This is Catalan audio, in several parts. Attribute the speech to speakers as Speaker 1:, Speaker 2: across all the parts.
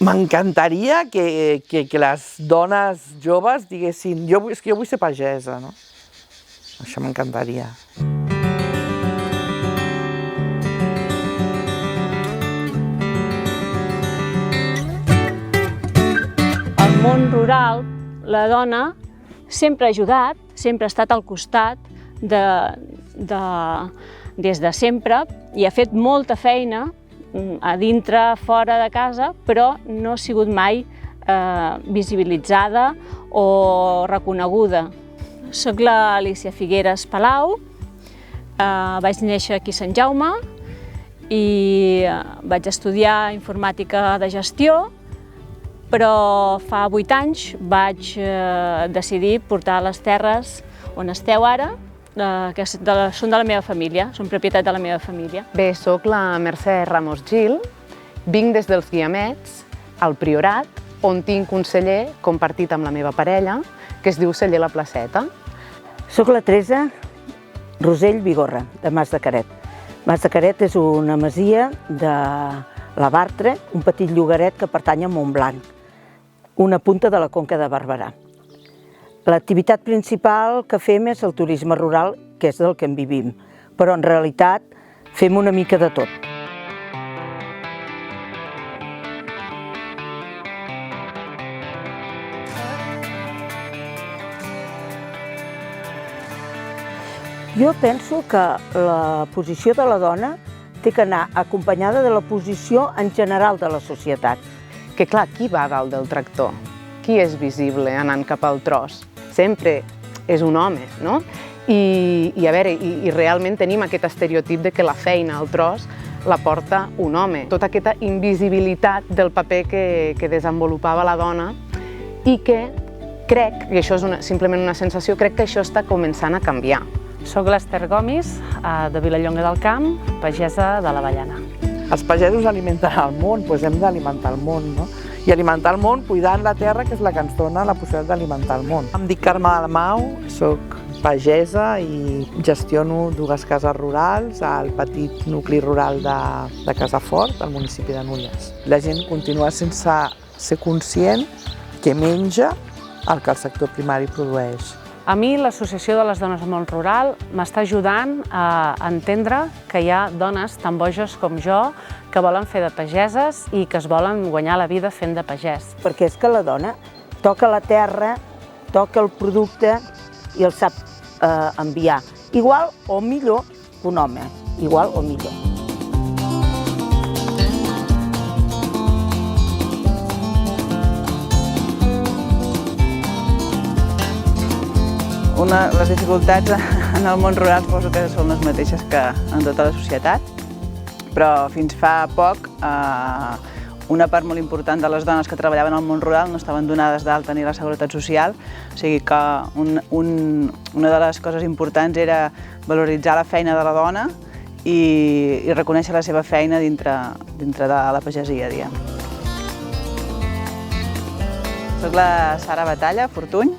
Speaker 1: M'encantaria que les dones joves diguessin és que jo vull ser pagesa, no? Això m'encantaria.
Speaker 2: Al món rural, la dona sempre ha ajudat, sempre ha estat al costat des de sempre i ha fet molta feina a dintre, fora de casa, però no ha sigut mai visibilitzada o reconeguda. Soc l'Alícia Figueres Palau, vaig néixer aquí a Sant Jaume i vaig estudiar informàtica de gestió, però fa 8 anys vaig decidir portar les terres on esteu ara, que són de la meva família, són propietat de la meva família.
Speaker 3: Bé, soc la Mercè Ramos Gil, vinc des dels Guiamets, al Priorat, on tinc un celler compartit amb la meva parella, que es diu Celler La Placeta.
Speaker 4: Soc la Teresa Rosell Vigorra, de Mas de Caret. Mas de Caret és una masia de la Bartra, un petit llogaret que pertany a Montblanc, una punta de la Conca de Barberà. L'activitat principal que fem és el turisme rural, que és del que en vivim, però en realitat fem una mica de tot. Jo penso que la posició de la dona té que anar acompanyada de la posició en general de la societat.
Speaker 3: Que clar, qui va a dalt del tractor? Qui és visible anant cap al tros? Sempre és un home, no? I realment tenim aquest estereotip de que la feina al tros la porta un home. Tota aquesta invisibilitat del paper que desenvolupava la dona i que crec, i això és simplement una sensació, crec que això està començant a canviar.
Speaker 5: Soc l'Ester Gomis, de Vilallonga del Camp, pagesa de l'Avellana.
Speaker 1: Els pagesos alimenten el món, doncs hem d'alimentar el món, no? I alimentar el món cuidant la terra, que és la que ens dona la possibilitat d'alimentar el món. Em dic Carme Dalmau, soc pagesa i gestiono 2 cases rurals al petit nucli rural de Casafort, al municipi de Nulles. La gent continua sense ser conscient que menja el que el sector primari produeix.
Speaker 5: A mi l'Associació de les Dones del Món Rural m'està ajudant a entendre que hi ha dones tan boges com jo que volen fer de pageses i que es volen guanyar la vida fent de pagès.
Speaker 4: Perquè és que la dona toca la terra, toca el producte i el sap enviar. Igual o millor que un home, igual o millor.
Speaker 6: Les dificultats en el món rural suposo que són les mateixes que en tota la societat, però fins fa poc una part molt important de les dones que treballaven al món rural no estaven donades d'alta ni a la Seguretat Social, o sigui que una de les coses importants era valoritzar la feina de la dona i reconèixer la seva feina dintre de la pagesia, diguem. Soc la Sara Batalla Fortuny,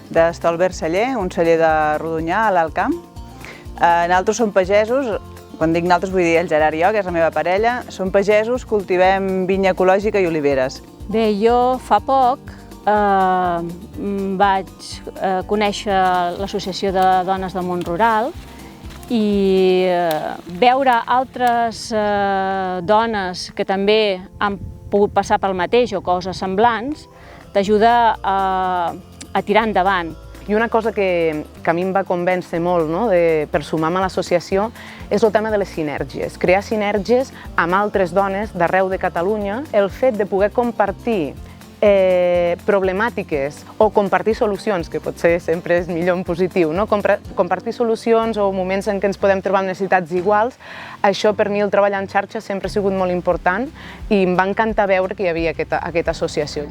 Speaker 6: d'Estolbert Celler, un celler de Rodonyà, a l'Alt Camp. Nosaltres som pagesos, quan dic nosaltres vull dir el Gerard i jo, que és la meva parella, som pagesos, cultivem vinya ecològica i oliveres.
Speaker 2: Bé, jo fa poc vaig conèixer l'Associació de Dones del Món Rural i veure altres dones que també han pogut passar pel mateix o coses semblants t'ajuda a tirar endavant.
Speaker 3: I una cosa que a mi em va convèncer molt per sumar-me a l'associació és el tema de les sinergies. Crear sinergies amb altres dones d'arreu de Catalunya, el fet de poder compartir problemàtiques o compartir solucions, que potser sempre és millor en positiu, compartir solucions o moments en què ens podem trobar amb necessitats iguals, això per mi el treball en xarxa sempre ha sigut molt important i em va encantar veure que hi havia aquesta associació.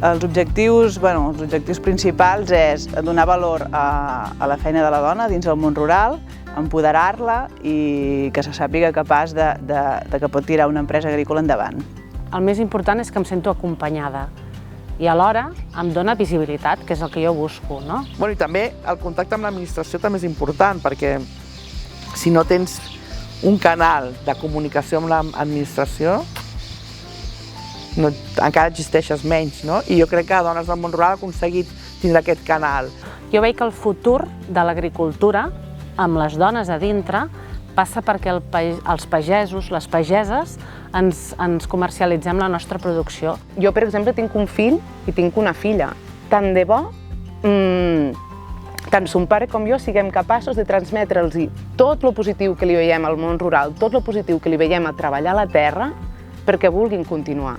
Speaker 6: Els objectius principals és donar valor a la feina de la dona dins del món rural, empoderar-la i que se sàpiga capaç que pot tirar una empresa agrícola endavant.
Speaker 5: El més important és que em sento acompanyada. i alhora em dona visibilitat, que és el que jo busco, no?
Speaker 1: I també el contacte amb l'administració també és important, perquè si no tens un canal de comunicació amb l'administració, encara existeixes menys, no? I jo crec que Dones del Món Rural ha aconseguit tindre aquest canal.
Speaker 5: Jo veig que el futur de l'agricultura, amb les dones a dintre, passa perquè els pagesos, les pageses, ens comercialitzem la nostra producció.
Speaker 3: Jo, per exemple, tinc un fill i tinc una filla. Tant de bo, tant son pare com jo siguem capaços de transmetre'ls tot el positiu que li veiem al món rural, tot el positiu que li veiem a treballar la terra, perquè vulguin continuar.